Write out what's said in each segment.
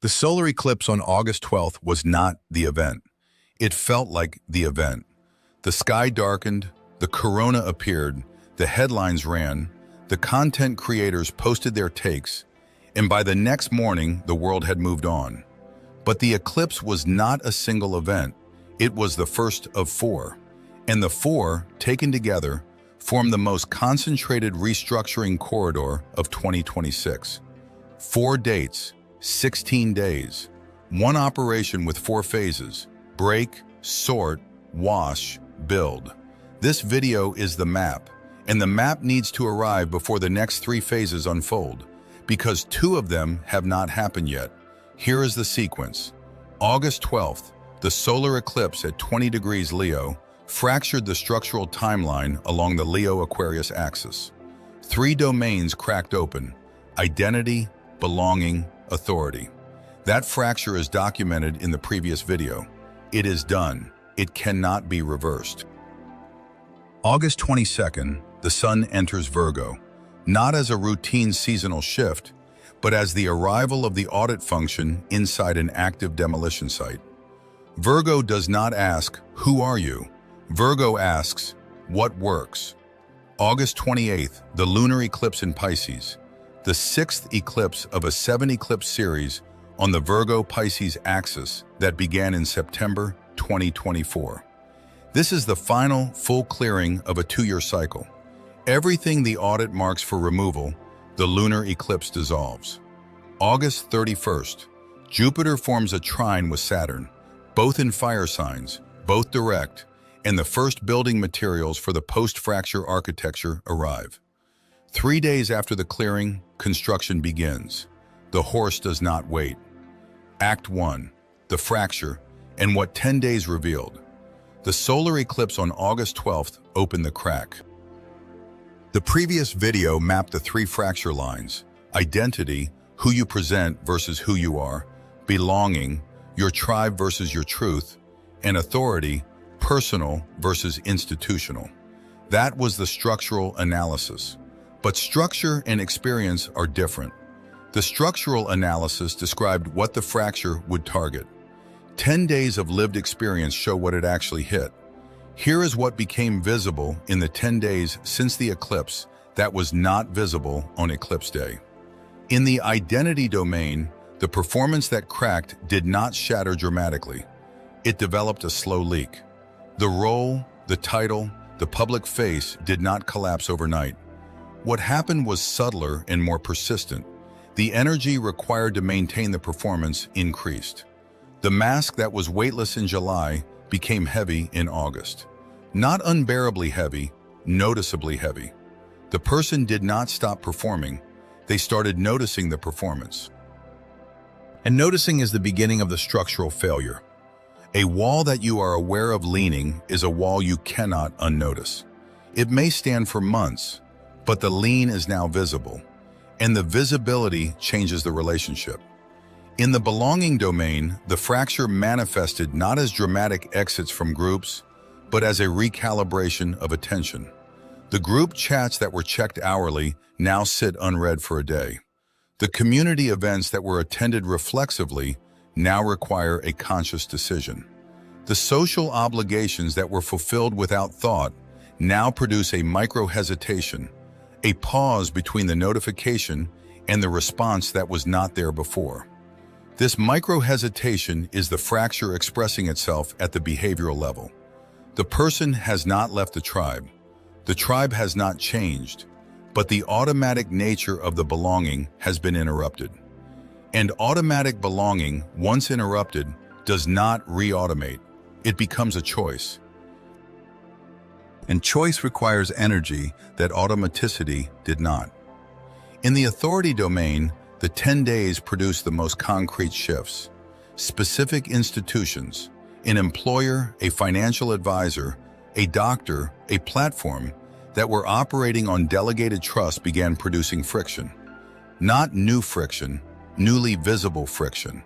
The solar eclipse on August 12th was not the event. It felt like the event. The sky darkened, the corona appeared, the headlines ran, the content creators posted their takes, and by the next morning, the world had moved on. But the eclipse was not a single event. It was the first of four. And the four, taken together, formed the most concentrated restructuring corridor of 2026. 4 dates, 16 days, one operation with 4 phases: break, sort, wash, build. This video is the map, and the map needs to arrive before the next 3 phases unfold, because 2 of them have not happened yet. Here is the sequence. August 12th, the solar eclipse at 20 degrees Leo fractured the structural timeline along the Leo-Aquarius axis. 3 domains cracked open: identity, belonging, authority. That fracture is documented in the previous video. It is done. It cannot be reversed. August 22nd, the sun enters Virgo, not as a routine seasonal shift, but as the arrival of the audit function inside an active demolition site. Virgo does not ask, "Who are you?" Virgo asks, "What works?" August 28th, the lunar eclipse in Pisces, the 6th eclipse of a 7-eclipse series on the Virgo-Pisces axis that began in September 2024. This is the final full clearing of a 2-year cycle. Everything the audit marks for removal, the lunar eclipse dissolves. August 31st, Jupiter forms a trine with Saturn, both in fire signs, both direct, and the first building materials for the post-fracture architecture arrive. 3 days after the clearing, construction begins. The horse does not wait. Act 1, the fracture, and what 10 days revealed. The solar eclipse on August 12th opened the crack. The previous video mapped the 3 fracture lines: identity, who you present versus who you are; belonging, your tribe versus your truth; and authority, personal versus institutional. That was the structural analysis. But structure and experience are different. The structural analysis described what the fracture would target. 10 days of lived experience show what it actually hit. Here is what became visible in the 10 days since the eclipse that was not visible on eclipse day. In the identity domain, the performance that cracked did not shatter dramatically. It developed a slow leak. The role, the title, the public face did not collapse overnight. What happened was subtler and more persistent. The energy required to maintain the performance increased. The mask that was weightless in July became heavy in August. Not unbearably heavy, noticeably heavy. The person did not stop performing. They started noticing the performance. And noticing is the beginning of the structural failure. A wall that you are aware of leaning is a wall you cannot unnotice. It may stand for months, but the lean is now visible, and the visibility changes the relationship. In the belonging domain, the fracture manifested not as dramatic exits from groups, but as a recalibration of attention. The group chats that were checked hourly now sit unread for a day. The community events that were attended reflexively now require a conscious decision. The social obligations that were fulfilled without thought now produce a micro-hesitation, a pause between the notification and the response that was not there before. This micro-hesitation is the fracture expressing itself at the behavioral level. The person has not left the tribe. The tribe has not changed, but the automatic nature of the belonging has been interrupted. And automatic belonging, once interrupted, does not re-automate. It becomes a choice. And choice requires energy that automaticity did not. In the authority domain, the 10 days produced the most concrete shifts. Specific institutions, an employer, a financial advisor, a doctor, a platform that were operating on delegated trust began producing friction. Not new friction, newly visible friction.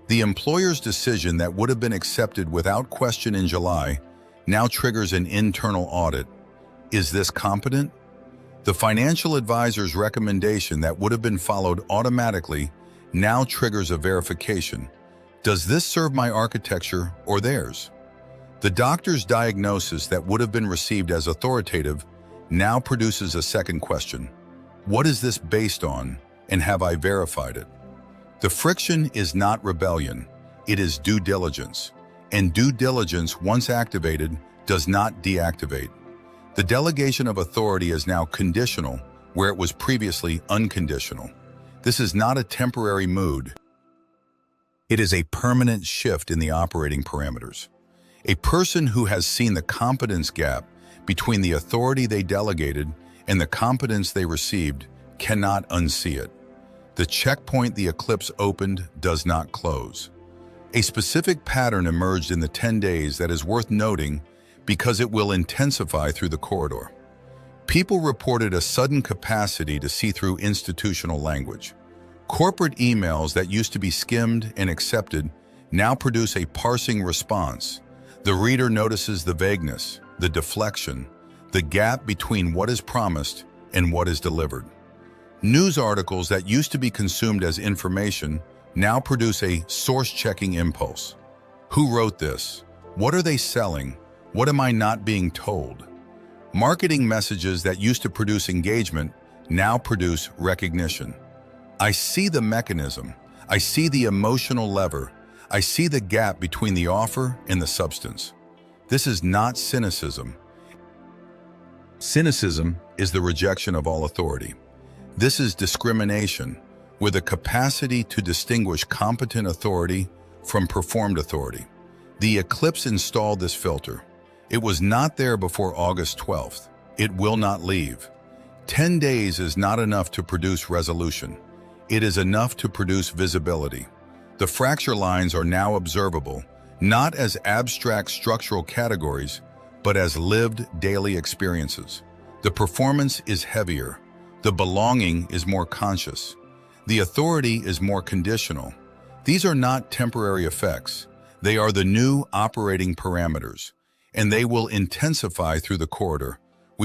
The employer's decision that would have been accepted without question in July now triggers an internal audit. Is this competent? The financial advisor's recommendation that would have been followed automatically now triggers a verification. Does this serve my architecture or theirs? The doctor's diagnosis that would have been received as authoritative now produces a second question. What is this based on, and have I verified it? The friction is not rebellion, it is due diligence. And due diligence, once activated, does not deactivate. The delegation of authority is now conditional, where it was previously unconditional. This is not a temporary mood. It is a permanent shift in the operating parameters. A person who has seen the competence gap between the authority they delegated and the competence they received cannot unsee it. The checkpoint the eclipse opened does not close. A specific pattern emerged in the 10 days that is worth noting because it will intensify through the corridor. People reported a sudden capacity to see through institutional language. Corporate emails that used to be skimmed and accepted now produce a parsing response. The reader notices the vagueness, the deflection, the gap between what is promised and what is delivered. News articles that used to be consumed as information now produce a source-checking impulse. Who wrote this? What are they selling? What am I not being told? Marketing messages that used to produce engagement now produce recognition. I see the mechanism. I see the emotional lever. I see the gap between the offer and the substance. This is not cynicism. Cynicism is the rejection of all authority. This is discrimination, with a capacity to distinguish competent authority from performed authority. The eclipse installed this filter. It was not there before August 12th. It will not leave. 10 days is not enough to produce resolution. It is enough to produce visibility. The fracture lines are now observable, not as abstract structural categories, but as lived daily experiences. The performance is heavier. The belonging is more conscious. The authority is more conditional. These are not temporary effects. They are the new operating parameters, and they will intensify through the corridor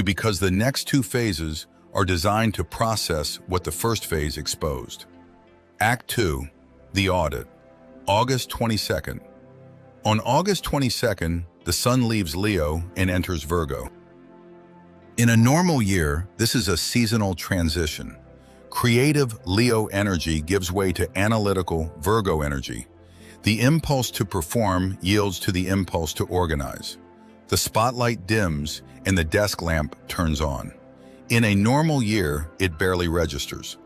because the next two phases are designed to process what the first phase exposed. Act 2, the audit, August 22nd. On August 22nd, the Sun leaves Leo and enters Virgo. In a normal year, this is a seasonal transition. Creative Leo energy gives way to analytical Virgo energy. The impulse to perform yields to the impulse to organize. The spotlight dims and the desk lamp turns on. In a normal year, it barely registers.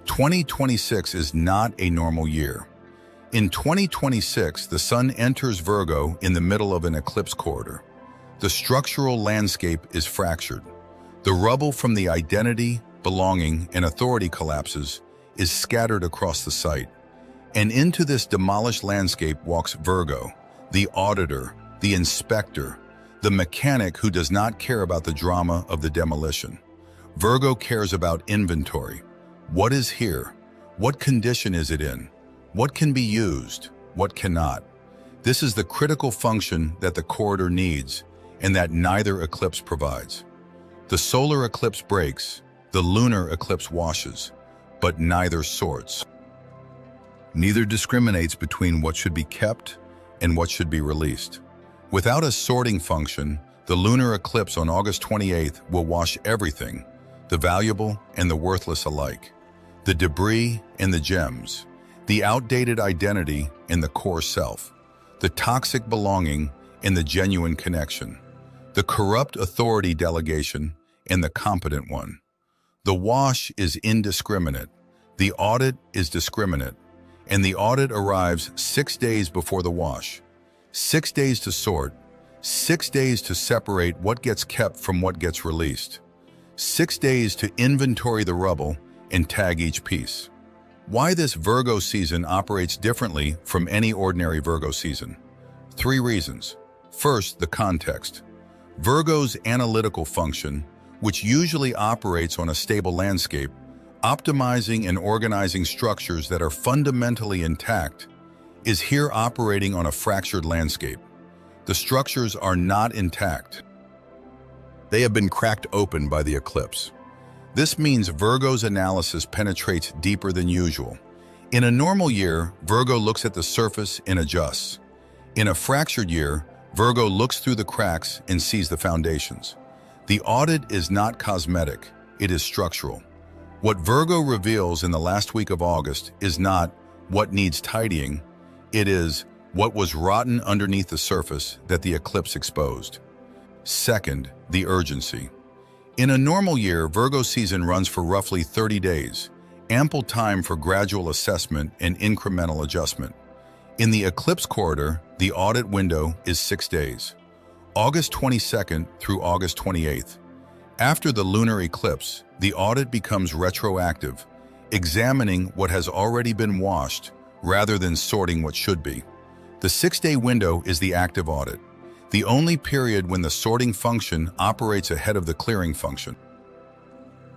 2026 is not a normal year. In 2026, the Sun enters Virgo in the middle of an eclipse corridor. The structural landscape is fractured. The rubble from the identity, belonging, and authority collapses is scattered across the site. And into this demolished landscape walks Virgo, the auditor, the inspector, the mechanic who does not care about the drama of the demolition. Virgo cares about inventory. What is here? What condition is it in? What can be used? What cannot? This is the critical function that the corridor needs and that neither eclipse provides. The solar eclipse breaks, the lunar eclipse washes, but neither sorts. Neither discriminates between what should be kept and what should be released. Without a sorting function, the lunar eclipse on August 28th will wash everything, the valuable and the worthless alike, the debris and the gems, the outdated identity and the core self, the toxic belonging and the genuine connection, the corrupt authority delegation and the competent one. The wash is indiscriminate, the audit is discriminate, and the audit arrives 6 days before the wash. 6 days to sort, 6 days to separate what gets kept from what gets released, 6 days to inventory the rubble and tag each piece. Why this Virgo season operates differently from any ordinary Virgo season? 3 reasons. First, the context. Virgo's analytical function, which usually operates on a stable landscape, optimizing and organizing structures that are fundamentally intact, is here operating on a fractured landscape. The structures are not intact. They have been cracked open by the eclipse. This means Virgo's analysis penetrates deeper than usual. In a normal year, Virgo looks at the surface and adjusts. In a fractured year, Virgo looks through the cracks and sees the foundations. The audit is not cosmetic, it is structural. What Virgo reveals in the last week of August is not what needs tidying, it is what was rotten underneath the surface that the eclipse exposed. Second, the urgency. In a normal year, Virgo season runs for roughly 30 days, ample time for gradual assessment and incremental adjustment. In the eclipse corridor, the audit window is 6 days, August 22nd through August 28th. After the lunar eclipse, the audit becomes retroactive, examining what has already been washed rather than sorting what should be. The 6-day window is the active audit, the only period when the sorting function operates ahead of the clearing function.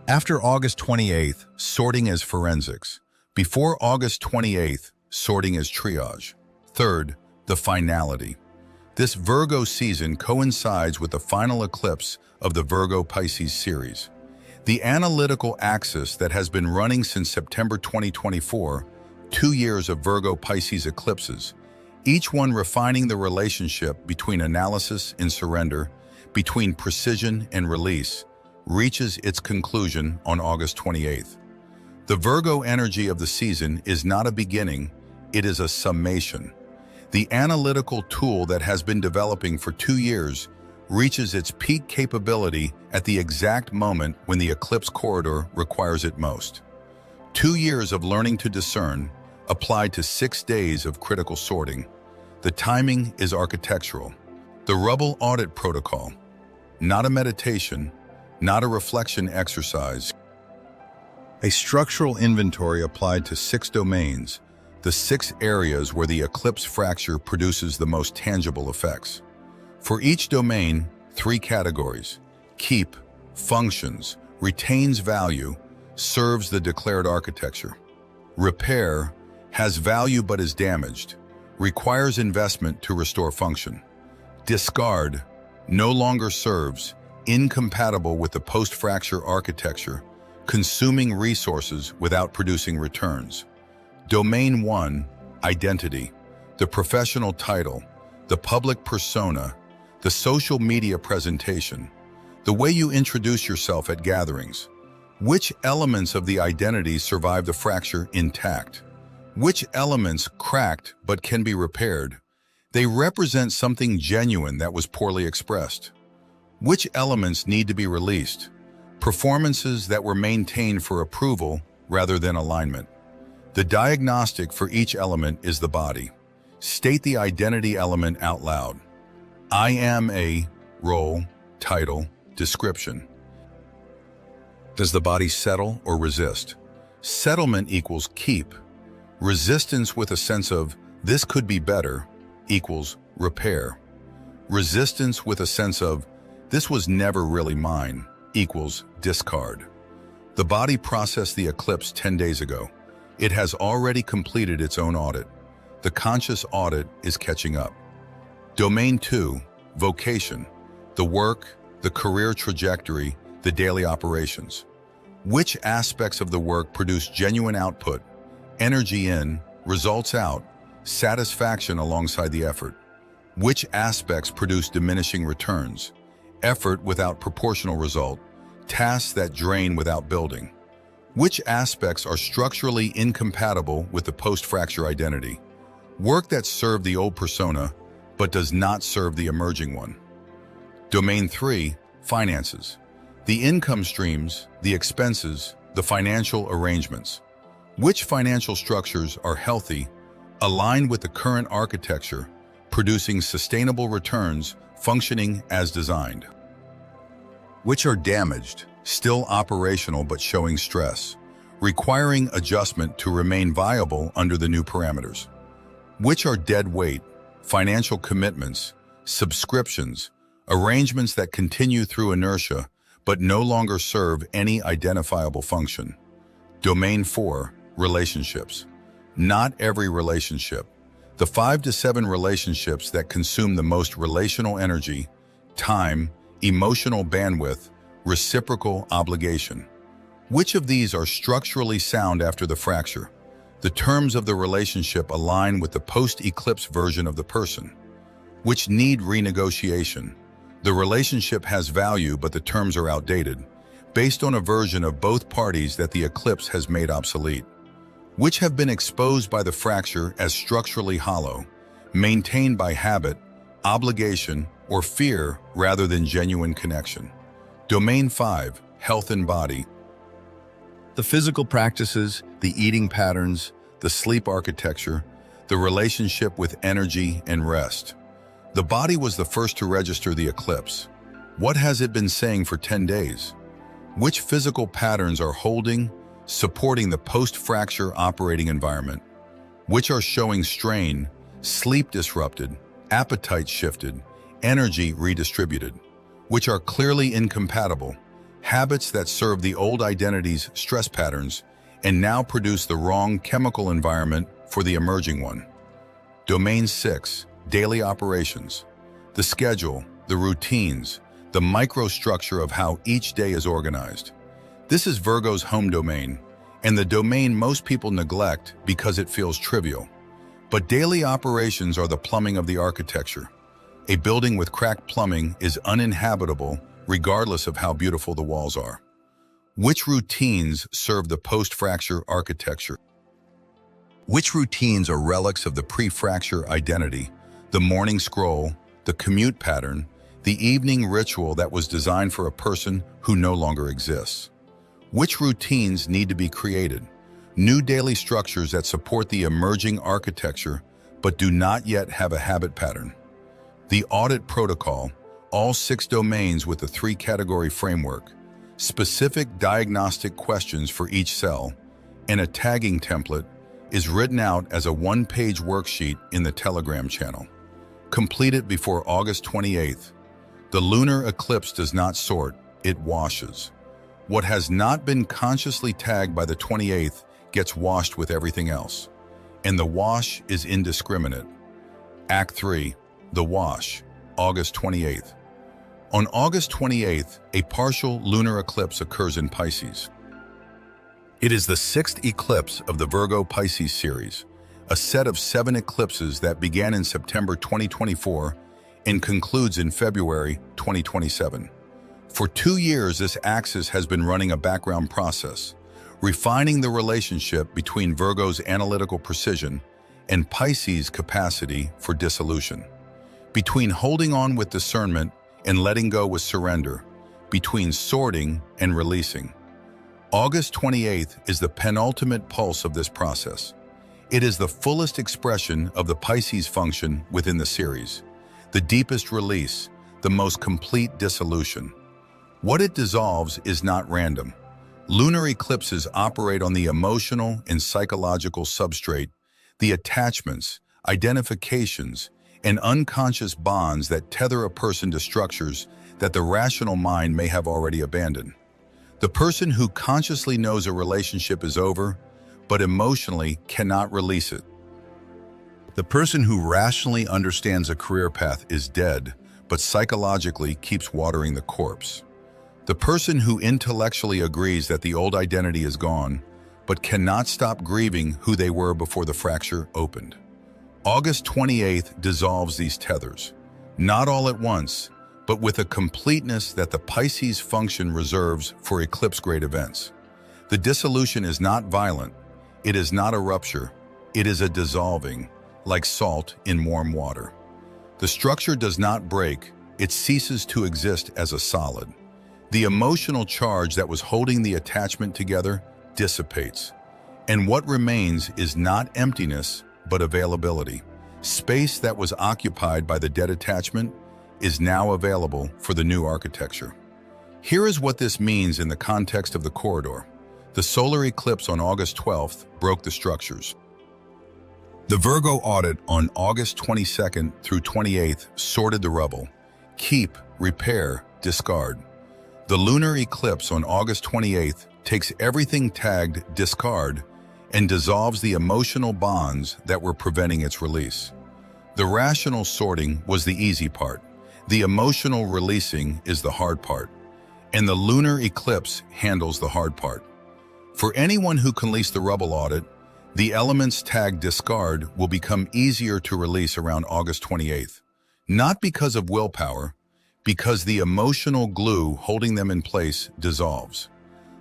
After August 28th, sorting is forensics. Before August 28th, sorting is triage. Third, the finality. This Virgo season coincides with the final eclipse of the Virgo-Pisces series. The analytical axis that has been running since September 2024, 2 years of Virgo-Pisces eclipses, each one refining the relationship between analysis and surrender, between precision and release, reaches its conclusion on August 28th. The Virgo energy of the season is not a beginning, it is a summation. The analytical tool that has been developing for 2 years reaches its peak capability at the exact moment when the eclipse corridor requires it most. 2 years of learning to discern, applied to 6 days of critical sorting. The timing is architectural. The Rubble Audit protocol, not a meditation, not a reflection exercise. A structural inventory applied to 6 domains, the 6 areas where the eclipse fracture produces the most tangible effects. For each domain, 3 categories: keep, functions, retains value, serves the declared architecture. Repair, has value but is damaged, requires investment to restore function. Discard, no longer serves, incompatible with the post-fracture architecture, consuming resources without producing returns. Domain 1, identity, the professional title, the public persona, the social media presentation, the way you introduce yourself at gatherings. Which elements of the identity survive the fracture intact? Which elements cracked but can be repaired? They represent something genuine that was poorly expressed. Which elements need to be released? Performances that were maintained for approval rather than alignment. The diagnostic for each element is the body. State the identity element out loud. I am a role, title, description. Does the body settle or resist? Settlement equals keep. Resistance with a sense of this could be better equals repair. Resistance with a sense of this was never really mine equals discard. The body processed the eclipse 10 days ago. It has already completed its own audit. The conscious audit is catching up. Domain 2, vocation, the work, the career trajectory, the daily operations. Which aspects of the work produce genuine output, energy in, results out, satisfaction alongside the effort? Which aspects produce diminishing returns, effort without proportional result, tasks that drain without building? Which aspects are structurally incompatible with the post-fracture identity? Work that served the old persona, but does not serve the emerging one. Domain 3, finances. The income streams, the expenses, the financial arrangements. Which financial structures are healthy, aligned with the current architecture, producing sustainable returns, functioning as designed? Which are damaged, still operational but showing stress, requiring adjustment to remain viable under the new parameters? Which are dead weight, financial commitments, subscriptions, arrangements that continue through inertia but no longer serve any identifiable function? Domain 4, relationships. Not every relationship. The 5 to 7 relationships that consume the most relational energy, time, emotional bandwidth, reciprocal obligation. Which of these are structurally sound after the fracture? The terms of the relationship align with the post-eclipse version of the person, which need renegotiation. The relationship has value, but the terms are outdated, based on a version of both parties that the eclipse has made obsolete, which have been exposed by the fracture as structurally hollow, maintained by habit, obligation, or fear rather than genuine connection. Domain 5, health and body. The physical practices, the eating patterns, the sleep architecture, the relationship with energy and rest. The body was the first to register the eclipse. What has it been saying for 10 days? Which physical patterns are holding, supporting the post-fracture operating environment? Which are showing strain, sleep disrupted, appetite shifted, energy redistributed? Which are clearly incompatible, habits that serve the old identity's stress patterns and now produce the wrong chemical environment for the emerging one. Domain 6, daily operations. The schedule, the routines, the microstructure of how each day is organized. This is Virgo's home domain, and the domain most people neglect because it feels trivial. But daily operations are the plumbing of the architecture. A building with cracked plumbing is uninhabitable regardless of how beautiful the walls are. Which routines serve the post-fracture architecture? Which routines are relics of the pre-fracture identity? The morning scroll, the commute pattern, the evening ritual that was designed for a person who no longer exists. Which routines need to be created? New daily structures that support the emerging architecture but do not yet have a habit pattern. The audit protocol, all 6 domains with a 3-category framework, specific diagnostic questions for each cell, and a tagging template is written out as a 1-page worksheet in the Telegram channel. Complete it before August 28th. The lunar eclipse does not sort, it washes. What has not been consciously tagged by the 28th gets washed with everything else. And the wash is indiscriminate. Act 3, the wash, August 28th. On August 28th, a partial lunar eclipse occurs in Pisces. It is the 6th eclipse of the Virgo-Pisces series, a set of 7 eclipses that began in September 2024 and concludes in February 2027. For 2 years, this axis has been running a background process, refining the relationship between Virgo's analytical precision and Pisces' capacity for dissolution, between holding on with discernment and letting go with surrender, between sorting and releasing. August 28th is the penultimate pulse of this process. It is the fullest expression of the Pisces function within the series, the deepest release, the most complete dissolution. What it dissolves is not random. Lunar eclipses operate on the emotional and psychological substrate, the attachments, identifications, and unconscious bonds that tether a person to structures that the rational mind may have already abandoned. The person who consciously knows a relationship is over, but emotionally cannot release it. The person who rationally understands a career path is dead, but psychologically keeps watering the corpse. The person who intellectually agrees that the old identity is gone, but cannot stop grieving who they were before the fracture opened. August 28th dissolves these tethers, not all at once, but with a completeness that the Pisces function reserves for eclipse-grade events. The dissolution is not violent, it is not a rupture, it is a dissolving, like salt in warm water. The structure does not break, it ceases to exist as a solid. The emotional charge that was holding the attachment together dissipates, and what remains is not emptiness, but availability. Space that was occupied by the dead attachment is now available for the new architecture. Here is what this means in the context of the corridor. The solar eclipse on August 12th broke the structures. The Virgo audit on August 22nd through 28th sorted the rubble. Keep, repair, discard. The lunar eclipse on August 28th takes everything tagged discard and dissolves the emotional bonds that were preventing its release. The rational sorting was the easy part. The emotional releasing is the hard part. And the lunar eclipse handles the hard part. For anyone who can lease the Rubble Audit, The elements tagged discard will become easier to release around August 28th, not because of willpower, because the emotional glue holding them in place dissolves.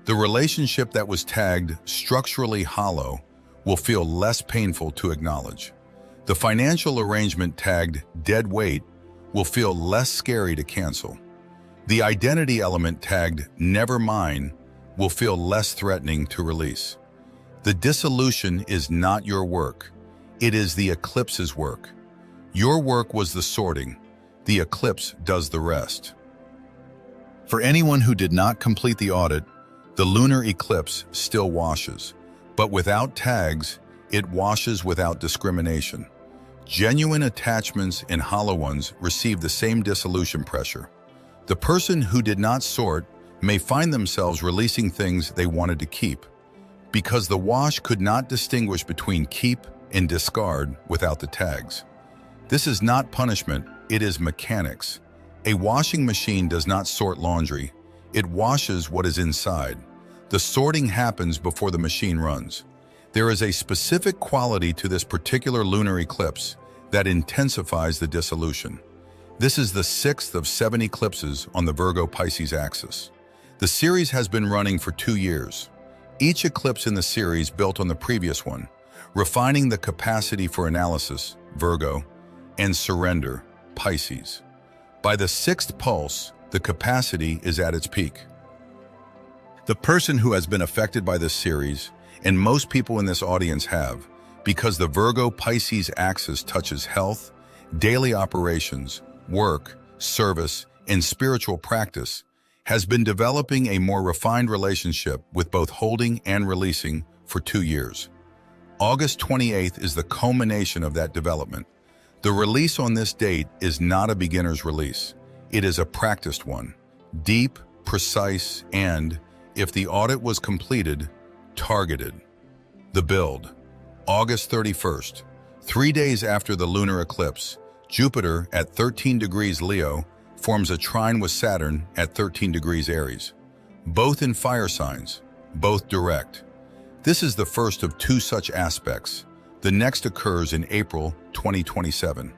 The relationship that was tagged structurally hollow will feel less painful to acknowledge. The financial arrangement tagged dead weight will feel less scary to cancel. The identity element tagged never mine will feel less threatening to release. The dissolution is not your work. It is the eclipse's work. Your work was the sorting. The eclipse does the rest. For anyone who did not complete the audit, the lunar eclipse still washes, but without tags, it washes without discrimination. Genuine attachments and hollow ones receive the same dissolution pressure. The person who did not sort may find themselves releasing things they wanted to keep, because the wash could not distinguish between keep and discard without the tags. This is not punishment, it is mechanics. A washing machine does not sort laundry, it washes what is inside. The sorting happens before the machine runs. There is a specific quality to this particular lunar eclipse that intensifies the dissolution. This is the 6th of 7 eclipses on the Virgo-Pisces axis. The series has been running for 2 years. Each eclipse in the series built on the previous one, refining the capacity for analysis, Virgo, and surrender, Pisces. By the 6th pulse, the capacity is at its peak. The person who has been affected by this series, and most people in this audience have, because the Virgo-Pisces axis touches health, daily operations, work, service, and spiritual practice, has been developing a more refined relationship with both holding and releasing for 2 years. August 28th is the culmination of that development. The release on this date is not a beginner's release. It is a practiced one, deep, precise, and, if the audit was completed, targeted. The build. August 31st, 3 days after the lunar eclipse, Jupiter at 13 degrees Leo forms a trine with Saturn at 13 degrees Aries. Both in fire signs, both direct. This is the first of 2 such aspects. The next occurs in April 2027.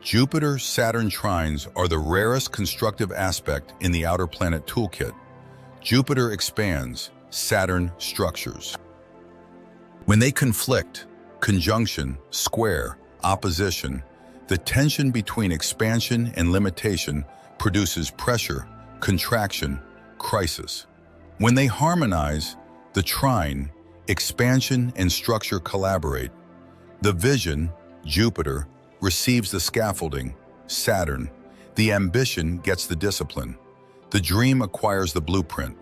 Jupiter-Saturn trines are the rarest constructive aspect in the outer planet toolkit. Jupiter expands, Saturn structures. When they conflict, conjunction, square, opposition, the tension between expansion and limitation produces pressure, contraction, crisis. When they harmonize, the trine, expansion and structure collaborate. The vision, Jupiter, receives the scaffolding, Saturn. The ambition gets the discipline. The dream acquires the blueprint.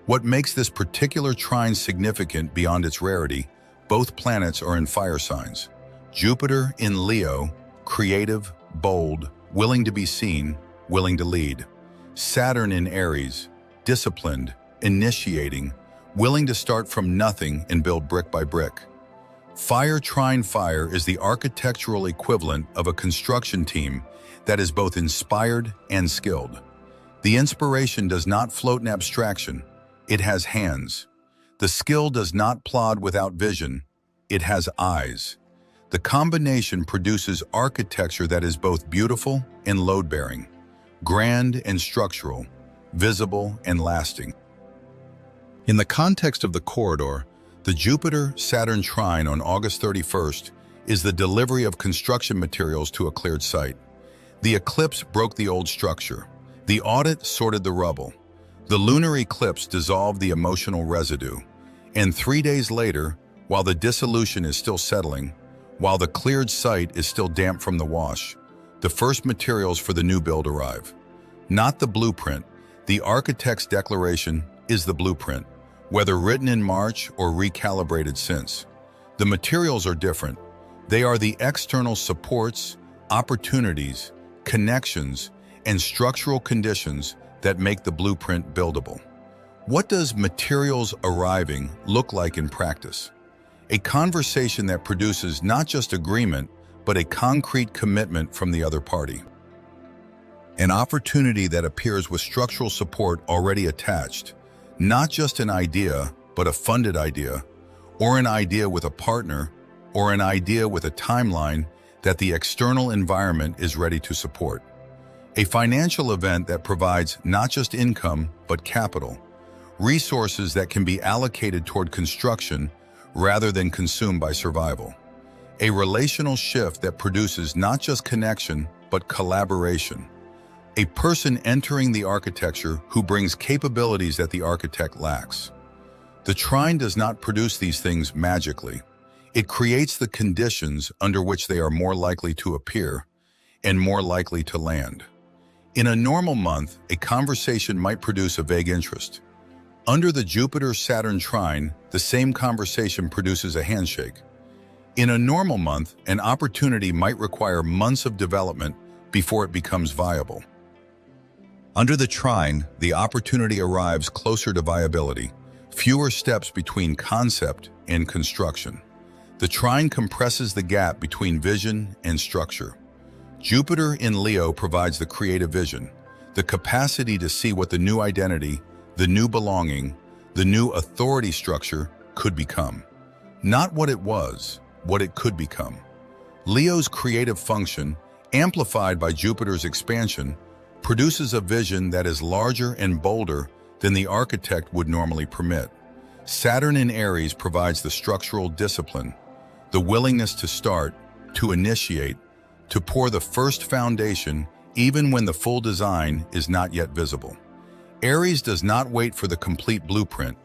What makes this particular trine significant beyond its rarity, both planets are in fire signs. Jupiter in Leo, creative, bold, willing to be seen, willing to lead. Saturn in Aries, disciplined, initiating, willing to start from nothing and build brick by brick. Fire trine fire is the architectural equivalent of a construction team that is both inspired and skilled. The inspiration does not float in abstraction, it has hands. The skill does not plod without vision, it has eyes. The combination produces architecture that is both beautiful and load-bearing, grand and structural, visible and lasting. In the context of the corridor, the Jupiter-Saturn trine on August 31st is the delivery of construction materials to a cleared site. The eclipse broke the old structure. The audit sorted the rubble. The lunar eclipse dissolved the emotional residue. And 3 days later, while the dissolution is still settling, while the cleared site is still damp from the wash, the first materials for the new build arrive. Not the blueprint, the architect's declaration is the blueprint, whether written in March or recalibrated since. The materials are different. They are the external supports, opportunities, connections, and structural conditions that make the blueprint buildable. What does materials arriving look like in practice? A conversation that produces not just agreement, but a concrete commitment from the other party. An opportunity that appears with structural support already attached, not just an idea, but a funded idea, or an idea with a partner, or an idea with a timeline that the external environment is ready to support. A financial event that provides not just income, but capital, resources that can be allocated toward construction rather than consumed by survival. A relational shift that produces not just connection, but collaboration. A person entering the architecture who brings capabilities that the architect lacks. The trine does not produce these things magically. It creates the conditions under which they are more likely to appear and more likely to land. In a normal month, a conversation might produce a vague interest. Under the Jupiter-Saturn trine, the same conversation produces a handshake. In a normal month, an opportunity might require months of development before it becomes viable. Under the trine, the opportunity arrives closer to viability, fewer steps between concept and construction. The trine compresses the gap between vision and structure. Jupiter in Leo provides the creative vision, the capacity to see what the new identity, the new belonging, the new authority structure could become. Not what it was, what it could become. Leo's creative function, amplified by Jupiter's expansion, produces a vision that is larger and bolder than the architect would normally permit. Saturn in Aries provides the structural discipline, the willingness to start, to initiate, to pour the first foundation even when the full design is not yet visible. Aries does not wait for the complete blueprint.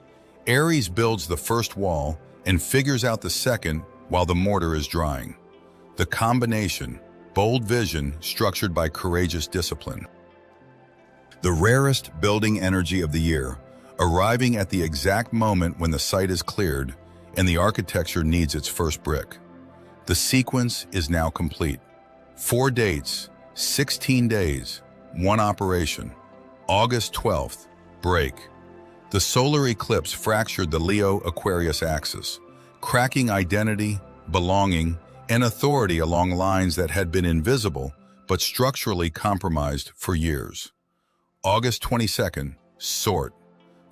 Aries builds the first wall and figures out the second while the mortar is drying. The combination, bold vision structured by courageous discipline. The rarest building energy of the year, arriving at the exact moment when the site is cleared and the architecture needs its first brick. The sequence is now complete. 4 dates, 16 days, 1 operation. August 12th, break. The solar eclipse fractured the Leo-Aquarius axis, cracking identity, belonging, and authority along lines that had been invisible but structurally compromised for years. August 22nd, sort.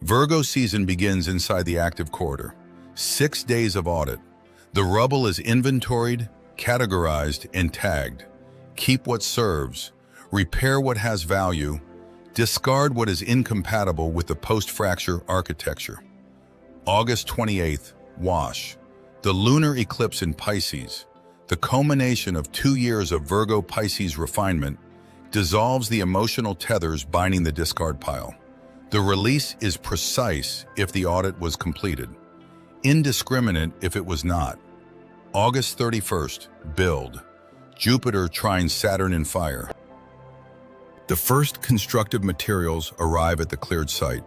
Virgo season begins inside the active quarter. 6 days of audit. The rubble is inventoried, categorized, and tagged. Keep what serves, repair what has value, discard what is incompatible with the post-fracture architecture. August 28th, wash. The lunar eclipse in Pisces, the culmination of 2 years of Virgo-Pisces refinement, dissolves the emotional tethers binding the discard pile. The release is precise if the audit was completed, indiscriminate if it was not. August 31st, build. Jupiter trines Saturn in fire. The first constructive materials arrive at the cleared site.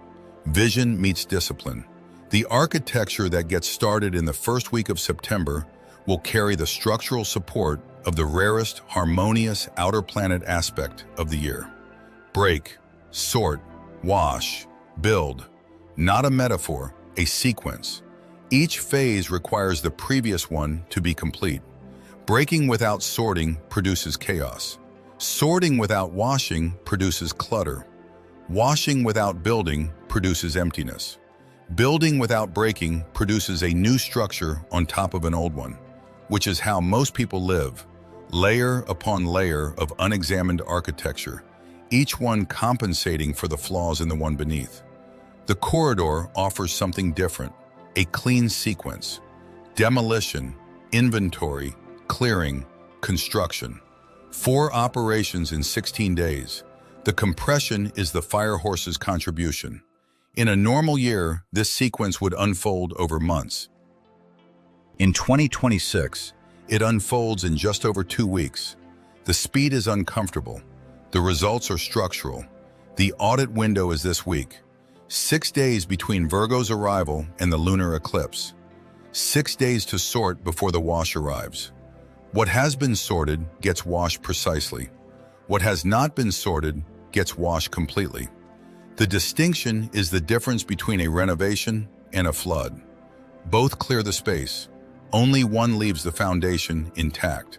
Vision meets discipline. The architecture that gets started in the first week of September will carry the structural support of the rarest, harmonious outer planet aspect of the year. Break, sort, wash, build. Not a metaphor, a sequence. Each phase requires the previous one to be complete. Breaking without sorting produces chaos. Sorting without washing produces clutter. Washing without building produces emptiness. Building without breaking produces a new structure on top of an old one, which is how most people live, layer upon layer of unexamined architecture, each one compensating for the flaws in the one beneath. The corridor offers something different, a clean sequence: demolition, inventory, clearing, construction. 4 operations in 16 days. The compression is the fire horse's contribution. In a normal year, this sequence would unfold over months. In 2026, it unfolds in just over 2 weeks. The speed is uncomfortable. The results are structural. The audit window is this week. 6 days between Virgo's arrival and the lunar eclipse. 6 days to sort before the wash arrives. What has been sorted gets washed precisely. What has not been sorted gets washed completely. The distinction is the difference between a renovation and a flood. Both clear the space. Only one leaves the foundation intact.